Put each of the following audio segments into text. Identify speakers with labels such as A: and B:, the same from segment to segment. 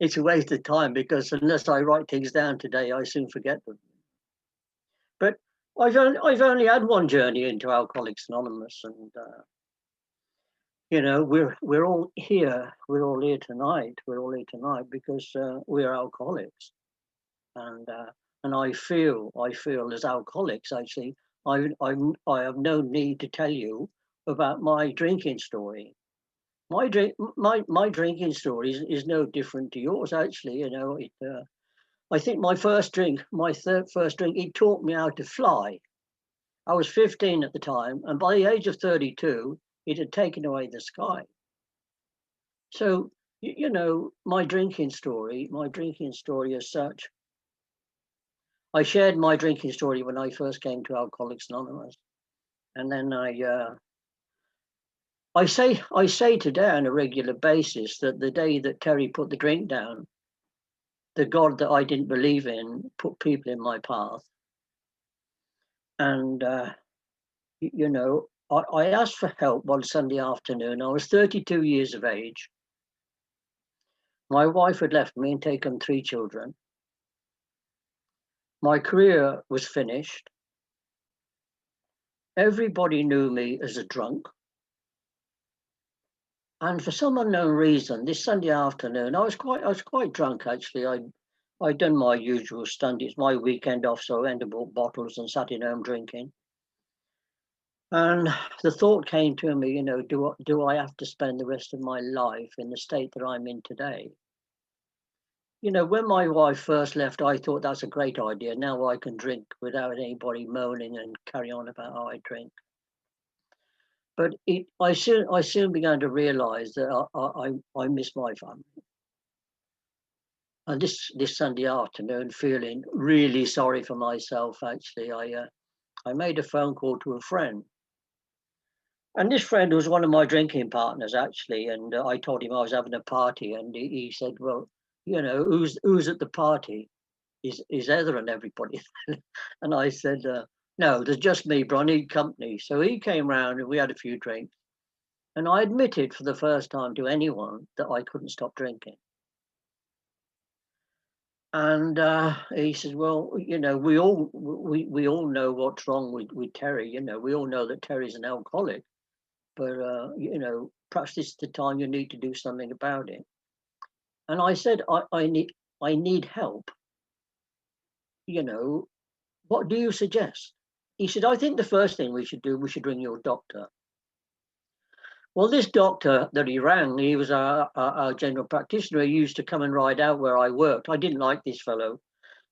A: it's a waste of time, because unless I write things down today, I soon forget them. But I've only had one journey into Alcoholics Anonymous, and we're all here. We're all here tonight. We're all here tonight because we're alcoholics, and I feel as alcoholics, actually, I have no need to tell you about my drinking story. My drinking story is no different to yours, actually. I think my first drink, it taught me how to fly. I was 15 at the time, and by the age of 32, it had taken away the sky. So, my drinking story as such, I shared my drinking story when I first came to Alcoholics Anonymous. And then I say today on a regular basis that the day that Terry put the drink down, the God that I didn't believe in put people in my path. And, I asked for help one Sunday afternoon. I was 32 years of age. My wife had left me and taken 3 children. My career was finished. Everybody knew me as a drunk. And for some unknown reason, this Sunday afternoon, I was quite drunk, actually. I'd done my usual stunt. It's my weekend off, so I went and bought bottles and sat in home drinking. And the thought came to me, do I have to spend the rest of my life in the state that I'm in today? When my wife first left, I thought that's a great idea. Now I can drink without anybody moaning and carry on about how I drink. But I soon began to realise that I miss my family. And this Sunday afternoon, feeling really sorry for myself, actually, I made a phone call to a friend. And this friend was one of my drinking partners, actually. And I told him I was having a party, and he said, well, who's at the party? Is Heather and everybody? And I said, no, there's just me, but I need company. So he came round and we had a few drinks. And I admitted for the first time to anyone that I couldn't stop drinking. And he says, well, we all know what's wrong with Terry. We all know that Terry's an alcoholic, but perhaps this is the time you need to do something about it. And I said, I need help. What do you suggest? He said, I think the first thing we should ring your doctor. Well, this doctor that he rang, he was our general practitioner. He used to come and ride out where I worked. I didn't like this fellow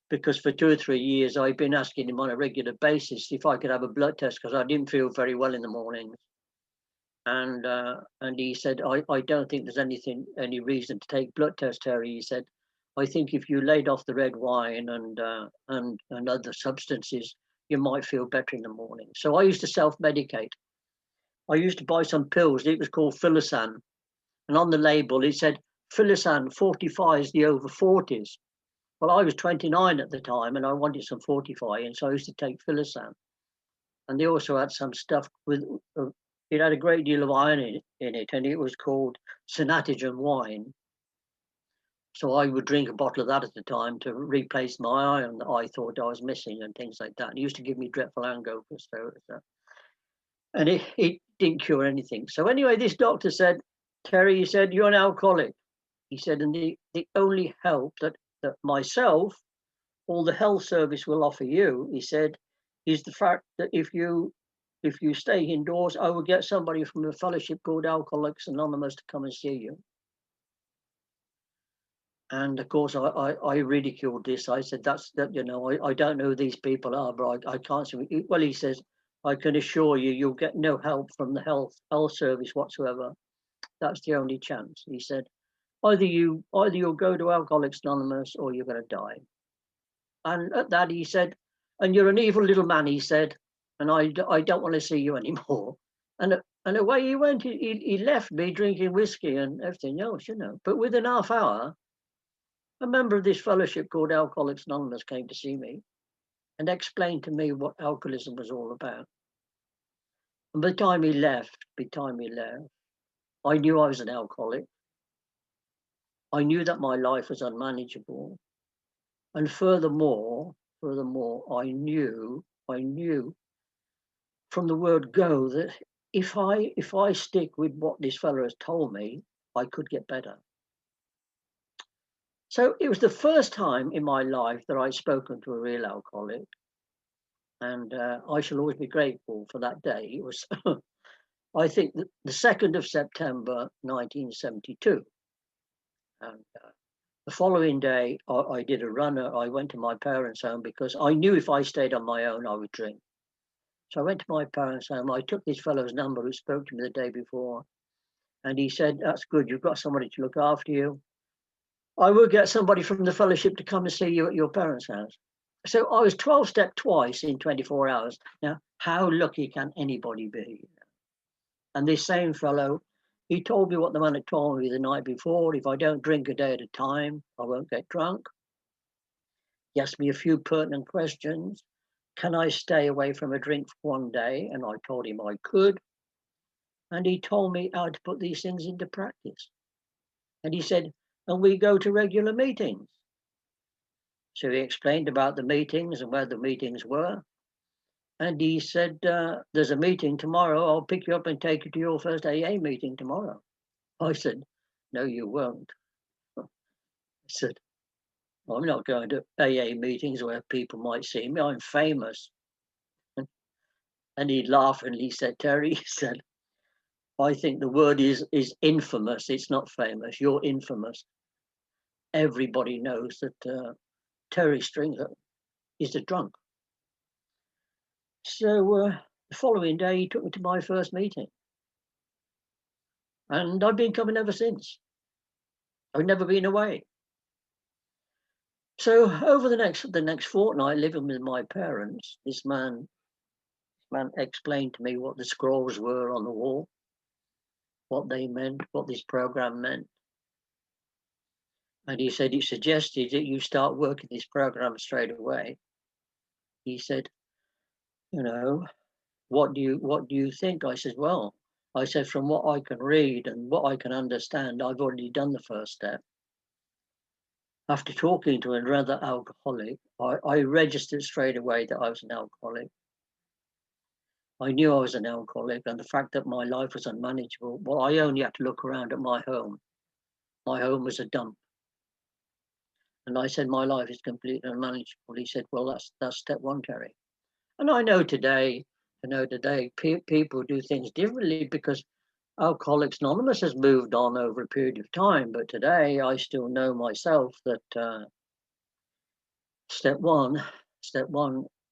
A: because for 2 or 3 years, I'd been asking him on a regular basis if I could have a blood test because I didn't feel very well in the mornings. And he said, I don't think there's any reason to take blood test, Terry. He said, I think if you laid off the red wine and other substances, you might feel better in the morning. So I used to self-medicate. I used to buy some pills. It was called Filosan. And on the label, it said, Filosan fortifies the over 40s. Well, I was 29 at the time and I wanted some fortifying. So I used to take Filosan. And they also had some stuff with, it had a great deal of iron in it, and it was called Synatogen wine. So I would drink a bottle of that at the time to replace my iron that I thought I was missing and things like that. It used to give me dreadful hangovers. And it didn't cure anything. So anyway, this doctor said, Terry, he said, you're an alcoholic. He said, and the only help that myself or the health service will offer you, he said, is the fact that if you stay indoors, I will get somebody from a fellowship called Alcoholics Anonymous to come and see you. And of course, I ridiculed this. I said, I don't know who these people are, but I can't see. Well, he says, I can assure you, you'll get no help from the health service whatsoever. That's the only chance. He said, either you'll go to Alcoholics Anonymous or you're going to die. And at that, he said, and you're an evil little man, he said, and I don't want to see you anymore. And away he went. He left me drinking whiskey and everything else, But within half hour, a member of this fellowship called Alcoholics Anonymous came to see me and explained to me what alcoholism was all about. And by the time he left, I knew I was an alcoholic. I knew that my life was unmanageable. And furthermore, I knew from the word go that if I stick with what this fellow has told me, I could get better. So it was the first time in my life that I'd spoken to a real alcoholic, and I shall always be grateful for that day. It was, I think, the 2nd of September, 1972, and the following day I did a runner. I went to my parents' home because I knew if I stayed on my own, I would drink. So I went to my parents' home. I took this fellow's number who spoke to me the day before, and he said, "That's good. You've got somebody to look after you. I will get somebody from the fellowship to come and see you at your parents' house." So I was 12-step twice in 24 hours. Now, how lucky can anybody be? And this same fellow, he told me what the man had told me the night before. If I don't drink a day at a time, I won't get drunk. He asked me a few pertinent questions. Can I stay away from a drink for one day? And I told him I could. And he told me how to put these things into practice. And he said, and we go to regular meetings. So he explained about the meetings and where the meetings were. And he said, there's a meeting tomorrow. I'll pick you up and take you to your first AA meeting tomorrow. I said, no, you won't. I said, I'm not going to AA meetings where people might see me. I'm famous. And he laughed and he said, Terry, he said, I think the word is infamous. It's not famous. You're infamous. Everybody knows that Terry Stringer is a drunk. So the following day, he took me to my first meeting. And I've been coming ever since. I've never been away. So over the next fortnight, living with my parents, this man explained to me what the scrolls were on the wall, what they meant, what this program meant. And he said, he suggested that you start working this program straight away. He said, you know, what do you think? I said, well, I said, from what I can read and what I can understand, I've already done the first step. After talking to another alcoholic, I registered straight away that I was an alcoholic. I knew I was an alcoholic, and the fact that my life was unmanageable, well, I only had to look around at my home. My home was a dump. And I said, my life is completely unmanageable. He said, well, that's step one, Terry. And I know today, people do things differently because Alcoholics Anonymous has moved on over a period of time. But today, I still know myself that step one,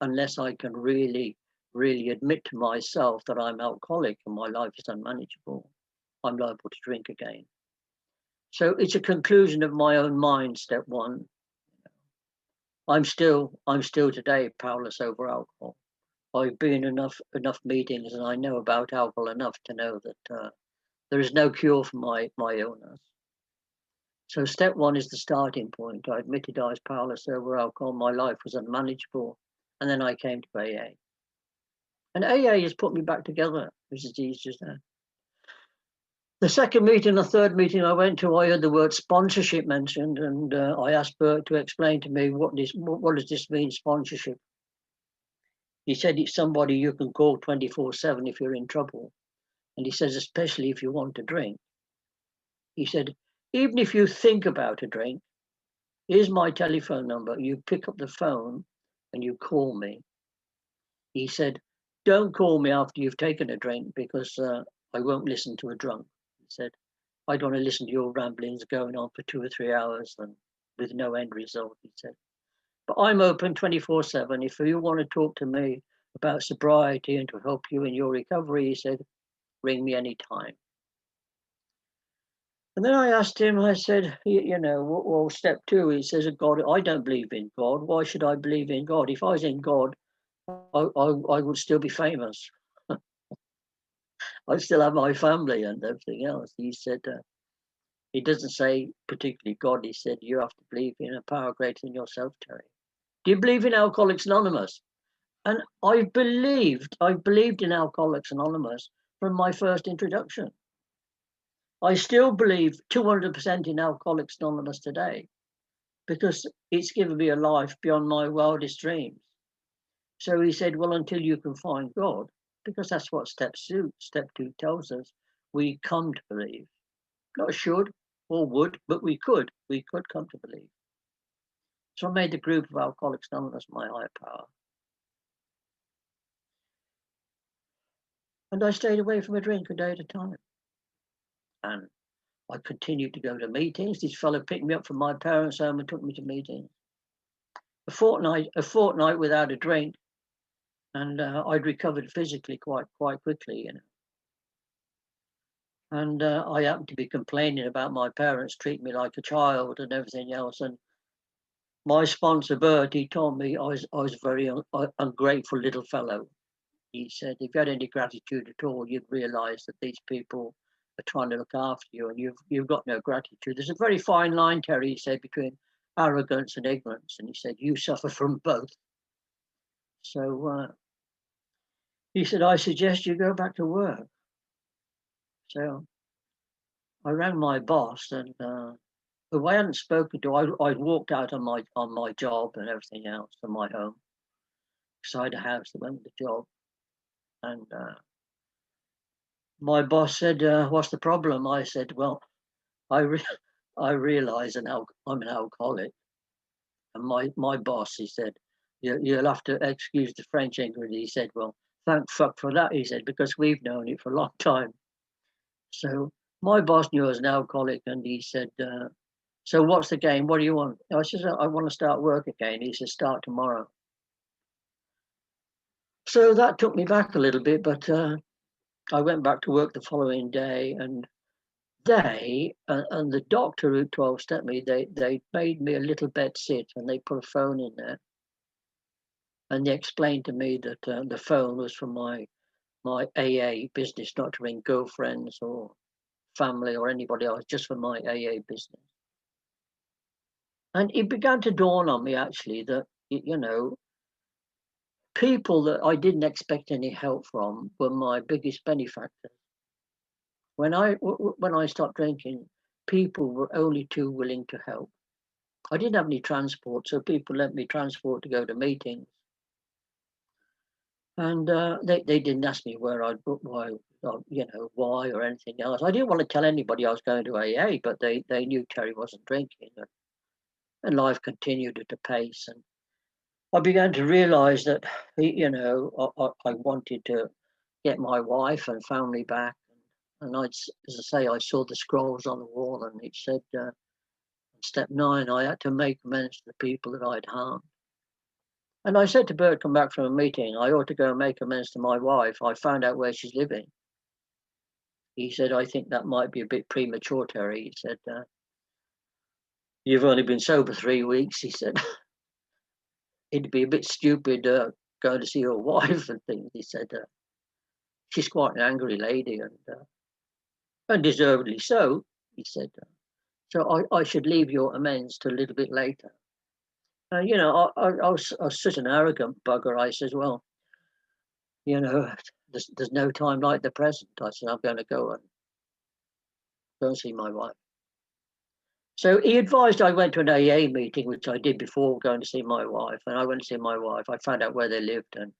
A: unless I can really admit to myself that I'm alcoholic and my life is unmanageable, I'm liable to drink again. So it's a conclusion of my own mind, step one. I'm still today powerless over alcohol. I've been enough meetings and I know about alcohol enough to know that there is no cure for my illness. So step one is the starting point. I admitted I was powerless over alcohol. My life was unmanageable. And then I came to AA. And AA has put me back together, which is easy as that. The second meeting, the third meeting I went to, I heard the word sponsorship mentioned, and I asked Bert to explain to me what does this mean, sponsorship. He said it's somebody you can call 24/7 if you're in trouble. And he says, especially if you want to drink. He said, even if you think about a drink, here's my telephone number. You pick up the phone and you call me. He said, don't call me after you've taken a drink because I won't listen to a drunk. He said, I don't want to listen to your ramblings going on for 2 or 3 hours and with no end result, he said. But I'm open 24/7. If you want to talk to me about sobriety and to help you in your recovery, he said, ring me anytime. And then I asked him, I said, well, step two, he says, God, I don't believe in God. Why should I believe in God? If I was in God, I would still be famous. I'd still have my family and everything else. He said, he doesn't say particularly God. He said, you have to believe in a power greater than yourself, Terry. Do you believe in Alcoholics Anonymous? And I've believed in Alcoholics Anonymous from my first introduction. I still believe 200% in Alcoholics Anonymous today, because it's given me a life beyond my wildest dreams. So he said, well, until you can find God, because that's what step two tells us, we come to believe. Not should or would, but we could come to believe. So I made the group of Alcoholics Anonymous my higher power. And I stayed away from a drink a day at a time. And I continued to go to meetings. This fellow picked me up from my parents' home and took me to meetings. A fortnight without a drink, and I'd recovered physically quite quickly, you know. And I happened to be complaining about my parents treating me like a child and everything else. And my sponsor, Bert, he told me I was a very ungrateful little fellow. He said, if you had any gratitude at all, you'd realise that these people are trying to look after you, and you've got no gratitude. There's a very fine line, Terry, he said, between arrogance and ignorance. And he said, you suffer from both. So he said, I suggest you go back to work. So I rang my boss, and who I hadn't spoken to, I'd walked out on my job and everything else, from my home, beside a house that went with the job. And my boss said, what's the problem? I said, well, I realise I'm an alcoholic. And my boss, he said, you'll have to excuse the French English. He said, well, thank fuck for that, he said, because we've known it for a long time. So my boss knew I was an alcoholic, and he said, so what's the game? What do you want? I said, I want to start work again. He said, start tomorrow. So that took me back a little bit, but I went back to work the following day, and they and the doctor who 12-stepped me, they made me a little bed sit, and they put a phone in there, and they explained to me that the phone was from my AA business, not to ring girlfriends or family or anybody else, just for my AA business. And it began to dawn on me, actually, that, you know, people that I didn't expect any help from were my biggest benefactors. When I stopped drinking, people were only too willing to help. I didn't have any transport, so people lent me transport to go to meetings. And they didn't ask me where I'd book, why or anything else. I didn't want to tell anybody I was going to AA, but they knew Terry wasn't drinking, and life continued at a pace. And I began to realise that, you know, I wanted to get my wife and family back. And as I say, I saw the scrolls on the wall, and it said, step 9, I had to make amends to the people that I'd harmed. And I said to Bert, come back from a meeting, I ought to go and make amends to my wife. I found out where she's living. He said, I think that might be a bit premature, Terry. He said, you've only been sober 3 weeks. He said, it'd be a bit stupid going to see your wife and things. He said, she's quite an angry lady, and deservedly so. He said, so I should leave your amends to a little bit later. You know, I was such an arrogant bugger. I said, well, you know, there's no time like the present. I said, I'm going to go and see my wife. So he advised I went to an AA meeting, which I did before going to see my wife. And I went to see my wife. I found out where they lived, and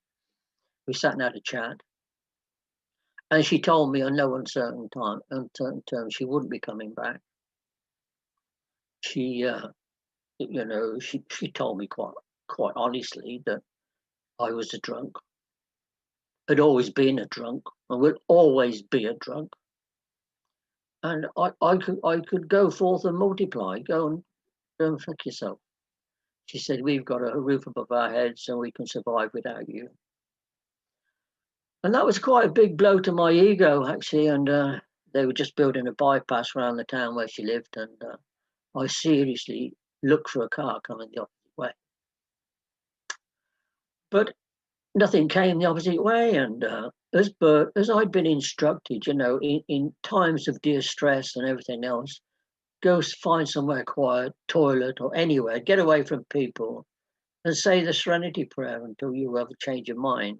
A: we sat and had a chat. And she told me on no uncertain terms, she wouldn't be coming back. She, you know, she told me quite honestly that I was a drunk, had always been a drunk, and would always be a drunk. And I could go forth and multiply, go and fuck yourself. She said, we've got a roof above our heads, and we can survive without you. And that was quite a big blow to my ego, actually. And they were just building a bypass around the town where she lived, and I seriously looked for a car coming the opposite way. But nothing came the opposite way. And as I'd been instructed, you know, in times of distress and everything else, go find somewhere quiet, toilet or anywhere, get away from people, and say the Serenity Prayer until you have a change of mind.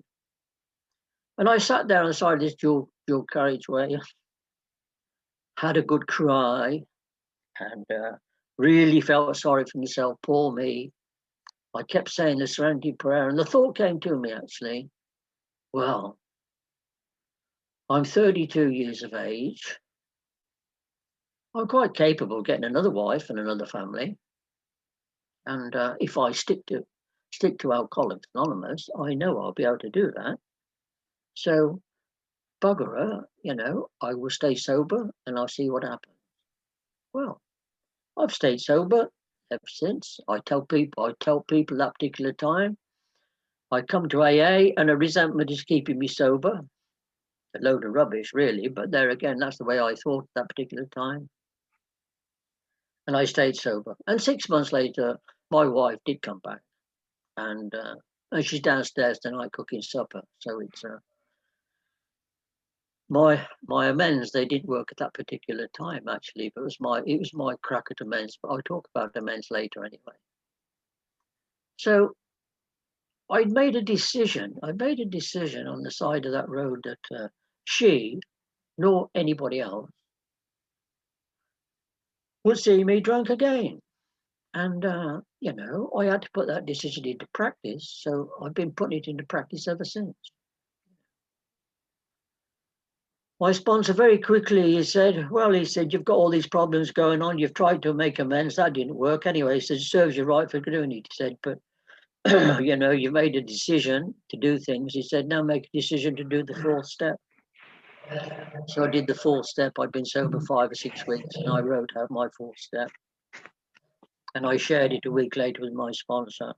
A: And I sat there on the side of this dual carriageway, had a good cry, and really felt sorry for myself. Poor me. I kept saying the serenity prayer, and the thought came to me, actually, well, I'm 32 years of age. I'm quite capable of getting another wife and another family. And if I stick to Alcoholics Anonymous, I know I'll be able to do that. So, bugger her, I will stay sober and I'll see what happens. Well, I've stayed sober ever since. I tell people that particular time, I come to AA and a resentment is keeping me sober. A load of rubbish, really, but there again, that's the way I thought at that particular time. And I stayed sober. And 6 months later, my wife did come back, and she's downstairs tonight cooking supper. So it's my amends. They did work at that particular time, actually, but it was my crack at amends. But I'll talk about amends later, anyway. So I made a decision on the side of that road that she, nor anybody else, would see me drunk again. And, I had to put that decision into practice. So I've been putting it into practice ever since. My sponsor very quickly, he said, you've got all these problems going on. You've tried to make amends. That didn't work anyway. He said, it serves you right for doing it. He said, but, you made a decision to do things. He said, now make a decision to do the fourth step. So I did the fourth step. I'd been sober 5 or 6 weeks, and I wrote out my fourth step. And I shared it a week later with my sponsor.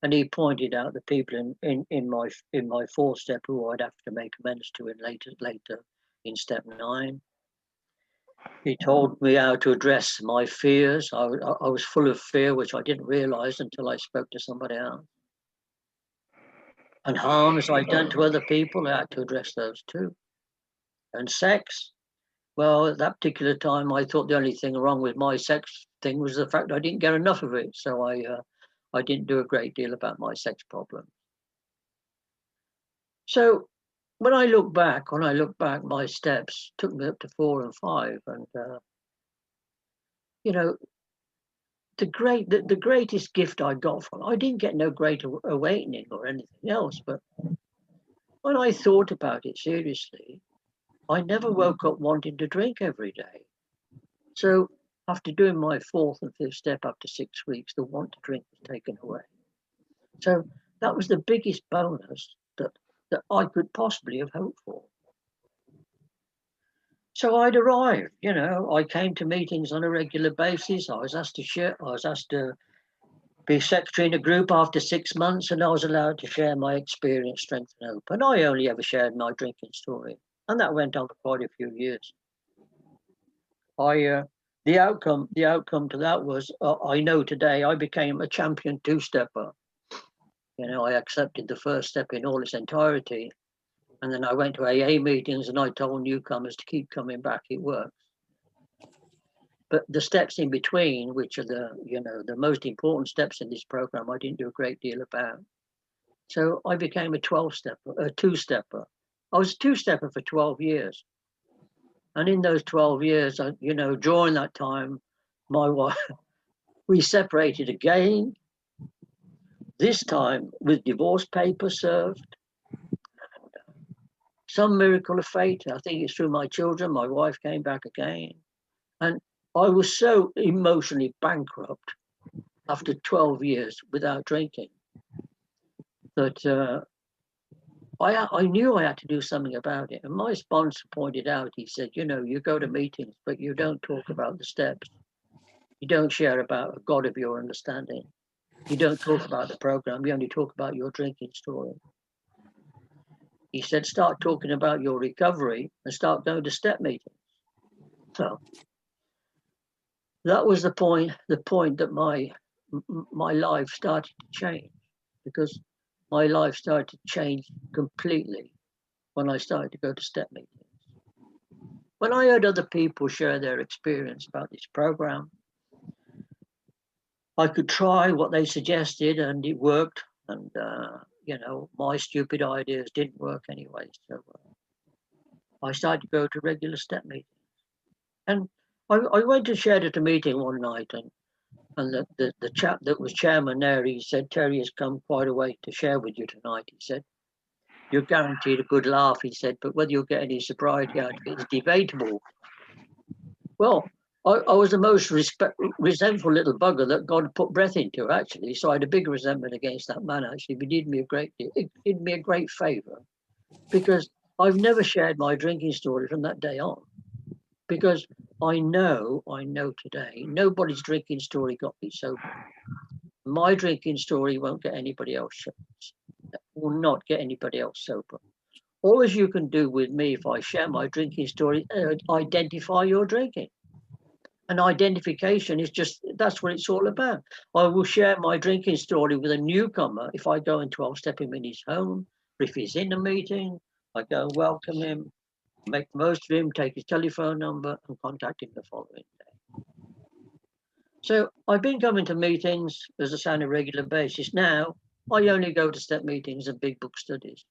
A: And he pointed out the people in my fourth step who I'd have to make amends to in later in step 9. He told me how to address my fears. I was full of fear, which I didn't realize until I spoke to somebody else. And harms I'd done to other people, I had to address those too. And sex, well, at that particular time, I thought the only thing wrong with my sex thing was the fact I didn't get enough of it. So I didn't do a great deal about my sex problem. So when I look back, my steps took me up to 4 and 5, and the greatest gift I got from I didn't get no great awakening or anything else, but when I thought about it seriously, I never woke up wanting to drink every day. So after doing my 4th and 5th step after 6 weeks, the want to drink was taken away. So that was the biggest bonus that I could possibly have hoped for. So I'd arrived, I came to meetings on a regular basis. I was asked to be secretary in a group after 6 months, and I was allowed to share my experience, strength, and hope. And I only ever shared my drinking story, and that went on for quite a few years. The outcome to that was, I know today I became a champion 2-stepper. I accepted the first step in all its entirety. And then I went to AA meetings and I told newcomers to keep coming back. It works. But the steps in between, which are the most important steps in this program, I didn't do a great deal about. So I became a 2-stepper. I was a 2-stepper for 12 years. And in those 12 years, during that time, my wife, we separated again, this time with divorce papers served. Some miracle of fate, I think it's through my children, my wife came back again. And I was so emotionally bankrupt after 12 years without drinking that I knew I had to do something about it. And my sponsor pointed out, he said, you go to meetings, but you don't talk about the steps. You don't share about a God of your understanding. You don't talk about the program. You only talk about your drinking story. He said, start talking about your recovery and start going to step meetings. So that was the point that my life started to change, because my life started to change completely when I started to go to step meetings. When I heard other people share their experience about this program, I could try what they suggested and it worked. And, my stupid ideas didn't work anyway. So I started to go to regular step meetings. And I went and shared at a meeting one night, and the chap that was chairman there, he said, Terry has come quite a way to share with you tonight. He said, you're guaranteed a good laugh, he said, but whether you'll get any sobriety out of it is debatable. Well, I was the most resentful little bugger that God put breath into, actually. So I had a big resentment against that man, actually. But it did me a great favour, because I've never shared my drinking story from that day on. Because I know today, nobody's drinking story got me sober. My drinking story won't get anybody else, will not get anybody else sober. All as you can do with me, if I share my drinking story, identify your drinking. And identification is that's what it's all about. I will share my drinking story with a newcomer. If I go into, I'll step him in his home. If he's in a meeting, I go and welcome him, make the most of him, take his telephone number, and contact him the following day. So I've been coming to meetings, as I say, on a regular basis. Now, I only go to step meetings and big book studies.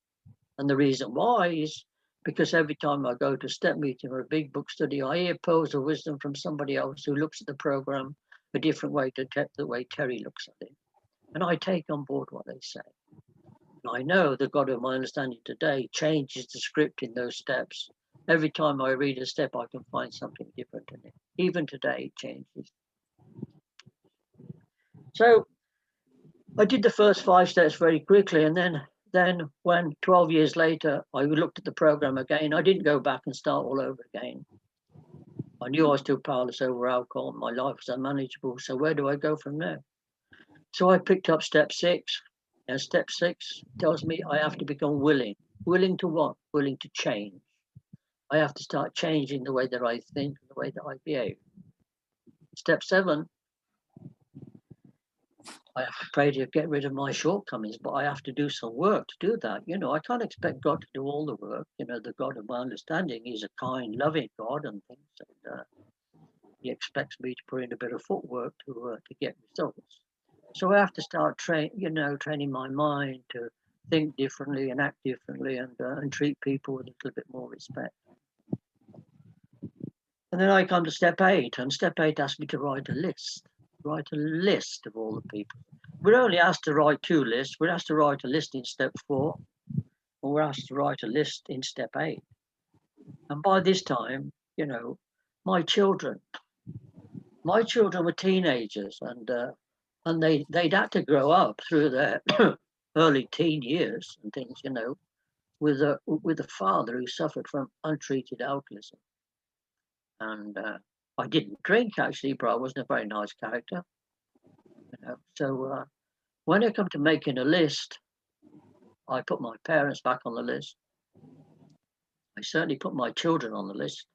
A: And the reason why is because every time I go to a step meeting or a big book study, I hear pearls of wisdom from somebody else who looks at the program a different way to the way Terry looks at it. And I take on board what they say. And I know the God of my understanding today changes the script in those steps. Every time I read a step, I can find something different in it. Even today, it changes. So I did the first 5 steps very quickly, and then when 12 years later I looked at the program again, I didn't go back and start all over again. I knew I was still powerless over alcohol. My life was unmanageable. So where do I go from there? So I picked up step 6. And step 6 tells me I have to become willing. Willing to what? Willing to change. I have to start changing the way that I think and the way that I behave. Step 7, I have to pray to get rid of my shortcomings, but I have to do some work to do that. I can't expect God to do all the work. The God of my understanding is a kind, loving God and things. And he expects me to put in a bit of footwork to get results. So I have to start training my mind to think differently and act differently and treat people with a little bit more respect. And then I come to step 8, and step 8 asks me to write a list of all the people. We're only asked to write 2 lists. We're asked to write a list in step 4, and we're asked to write a list in step 8. And by this time, my children were teenagers, and they'd had to grow up through their early teen years and things, with a father who suffered from untreated alcoholism. And I didn't drink, actually, but I wasn't a very nice character. So when it come to making a list, I put my parents back on the list. I certainly put my children on the list.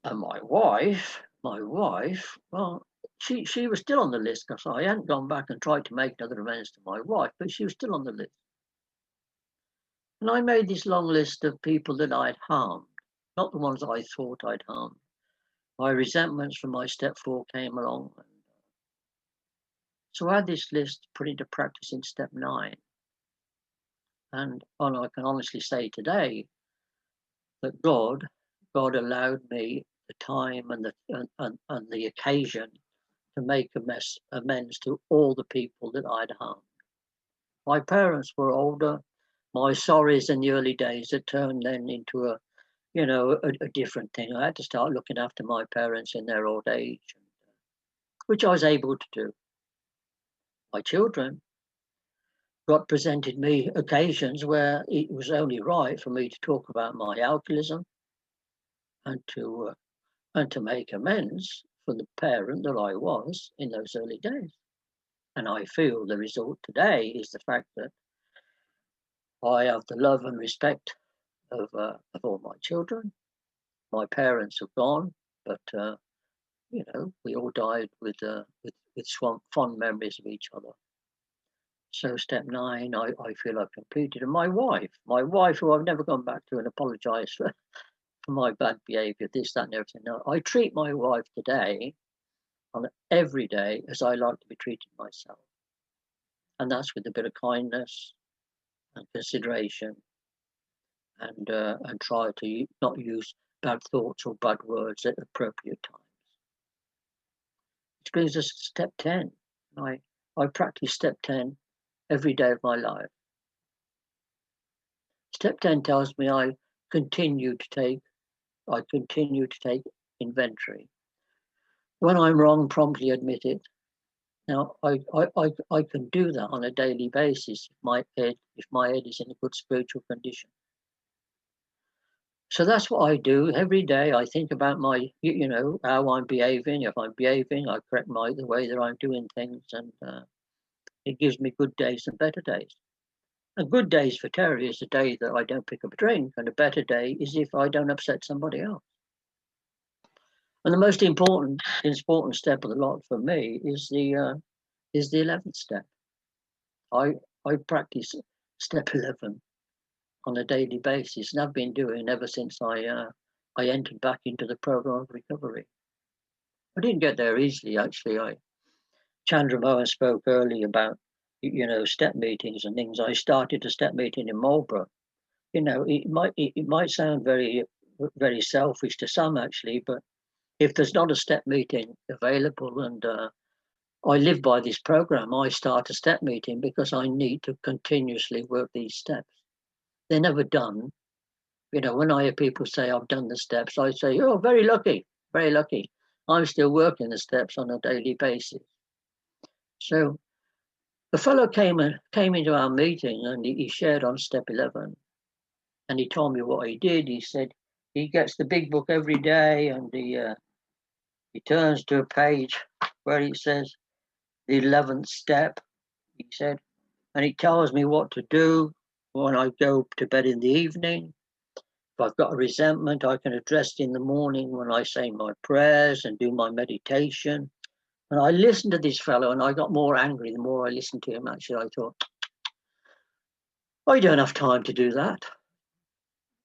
A: And my wife, well, she was still on the list, because I hadn't gone back and tried to make another amends to my wife, but she was still on the list. And I made this long list of people that I'd harmed, not the ones I thought I'd harmed. My resentments from my step 4 came along. So I had this list put into practice in step 9. And I can honestly say today that God allowed me the time and the occasion to make amends to all the people that I'd harmed. My parents were older. My sorries in the early days had turned then into a different thing. I had to start looking after my parents in their old age, which I was able to do. My children, God presented me occasions where it was only right for me to talk about my alcoholism and to make amends for the parent that I was in those early days. And I feel the result today is the fact that I have the love and respect of all my children. My parents have gone, but we all died with fond memories of each other. So step 9, I feel I've completed. And my wife, who I've never gone back to and apologise for my bad behaviour, this, that, and everything. No, I treat my wife today on every day as I like to be treated myself, and that's with a bit of kindness and consideration, and try to not use bad thoughts or bad words at appropriate times. Which brings us to step 10. I practice step 10 every day of my life. Step 10 tells me I continue to take inventory. When I'm wrong, promptly admit it. Now, I can do that on a daily basis if my head is in a good spiritual condition. So that's what I do every day. I think about how I'm behaving. If I'm behaving, I correct the way that I'm doing things, and it gives me good days and better days. A good day for Terry is a day that I don't pick up a drink, and a better day is if I don't upset somebody else. And the most important step of the lot for me is the 11th step. I practice step 11 on a daily basis, and I've been doing ever since I entered back into the program of recovery. I didn't get there easily, actually. Chandra Mohan spoke earlier about step meetings and things. I started a step meeting in Marlborough. It might sound very, very selfish to some, actually, but if there's not a step meeting available, and I live by this program, I start a step meeting because I need to continuously work these steps. They're never done. When I hear people say I've done the steps, I say, oh, very lucky, very lucky. I'm still working the steps on a daily basis. So the fellow came into our meeting, and he shared on step 11, and he told me what he did. He said he gets the big book every day, and he turns to a page where it says the 11th step, he said, and it tells me what to do when I go to bed in the evening. If I've got a resentment, I can address it in the morning when I say my prayers and do my meditation. And I listened to this fellow, and I got more angry the more I listened to him. Actually, I thought, I don't have time to do that.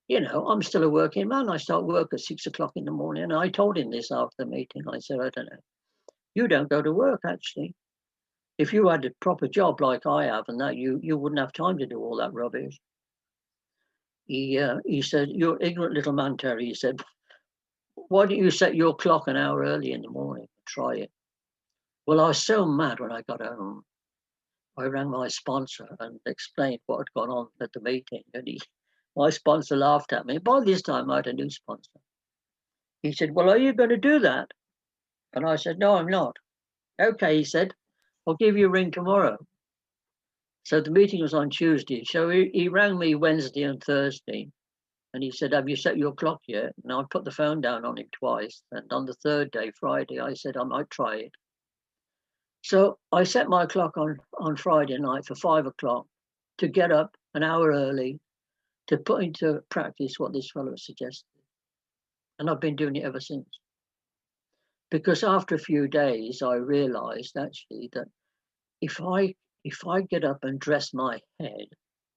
A: I'm still a working man. I start work at 6 o'clock in the morning. And I told him this after the meeting. I said, I don't know. You don't go to work, actually. If you had a proper job like I have, and that you wouldn't have time to do all that rubbish. He said, you're ignorant little man, Terry. He said, why don't you set your clock an hour early in the morning? Try it. Well, I was so mad when I got home. I rang my sponsor and explained what had gone on at the meeting. And my sponsor laughed at me. By this time, I had a new sponsor. He said, well, are you going to do that? And I said, no, I'm not. Okay, he said, I'll give you a ring tomorrow. So the meeting was on Tuesday. So he rang me Wednesday and Thursday. And he said, have you set your clock yet? And I put the phone down on him twice. And on the third day, Friday, I said, I might try it. So I set my clock on Friday night for 5 o'clock to get up an hour early to put into practice what this fellow suggested. And I've been doing it ever since. Because after a few days, I realized actually that if I get up and dress my head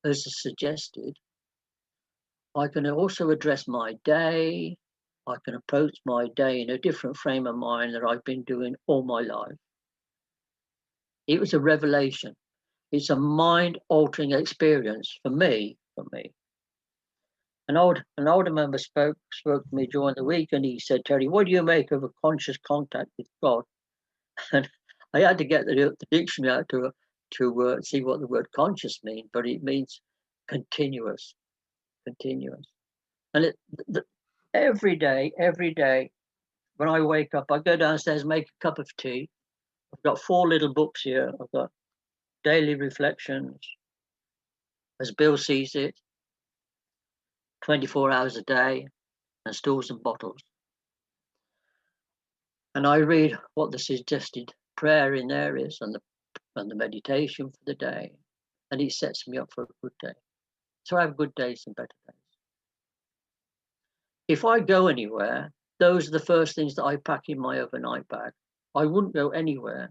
A: as suggested, I can also address my day. I can approach my day in a different frame of mind that I've been doing all my life. It was a revelation. It's a mind-altering experience for me. An older member spoke to me during the week, and he said, Terry, what do you make of a conscious contact with God? And I had to get the dictionary out to see what the word conscious means, but it means continuous. And every day, when I wake up, I go downstairs, make a cup of tea. I've got 4 little books here. I've got Daily Reflections, as Bill sees it, 24 hours a day, and Stools and Bottles. And I read what the suggested prayer in there is, and the meditation for the day, and it sets me up for a good day. So I have good days and better days. If I go anywhere, those are the first things that I pack in my overnight bag. I wouldn't go anywhere,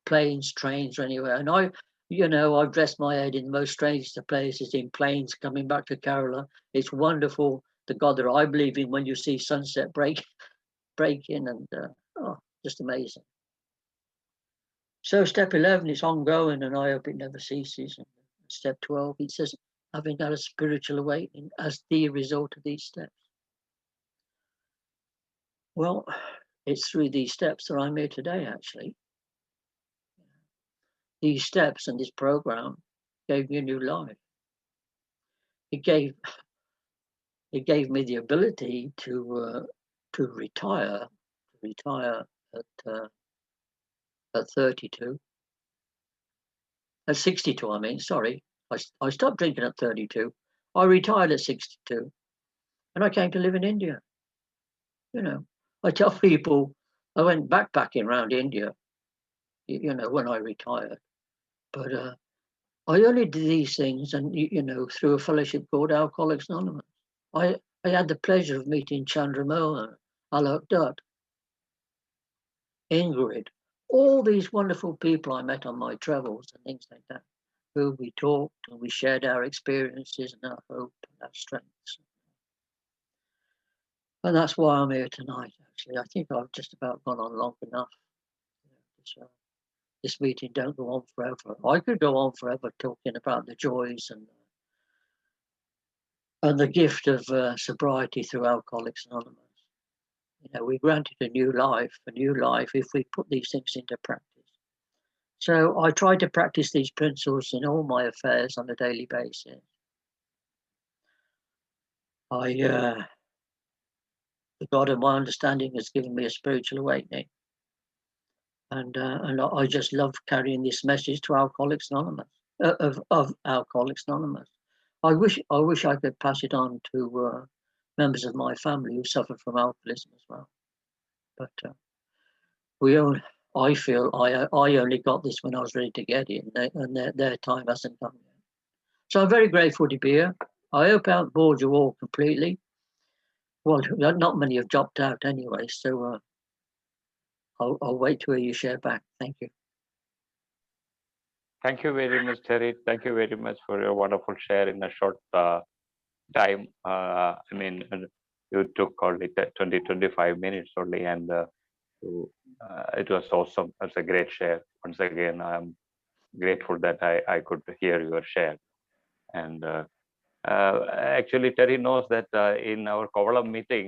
A: planes, trains, or anywhere. And I've dressed my head in the most strangest of places, in planes coming back to Kerala. It's wonderful, the God that I believe in, when you see sunset break in, and just amazing. So step 11 is ongoing, and I hope it never ceases. And step 12, it says, having had a spiritual awakening as the result of these steps. Well, it's through these steps that I'm here today, actually. These steps and this program gave me a new life. It gave me the ability to retire at 32, at 62. I mean, sorry, I stopped drinking at 32. I retired at 62, and I came to live in India. You know, I tell people I went backpacking around India. You know, when I retired, but I only did these things, and through a fellowship called Alcoholics Anonymous. I had the pleasure of meeting Chandramohan, Alok Dutt, Ingrid, all these wonderful people I met on my travels and things like that, who we talked and we shared our experiences and our hope and our strengths. And that's why I'm here tonight, actually. I think I've just about gone on long enough. This meeting don't go on forever. I could go on forever talking about the joys and the gift of sobriety through Alcoholics Anonymous. We're granted a new life if we put these things into practice. So I try to practice these principles in all my affairs on a daily basis. The God of my understanding has given me a spiritual awakening. And I just love carrying this message to Alcoholics Anonymous, of Alcoholics Anonymous. I wish I could pass it on to members of my family who suffer from alcoholism as well. But I feel I only got this when I was ready to get it, and their time hasn't come yet. So I'm very grateful to be here. I hope I haven't bored you all completely. Well, not many have dropped out anyway, so I'll wait to hear you share back. Thank you.
B: Thank you very much, Terry. Thank you very much for your wonderful share in a short time. I mean, you took only 20-25 minutes only, and it was awesome. It's a great share. Once again, I'm grateful that I could hear your share. And actually, Terry knows that in our Kovalam meeting,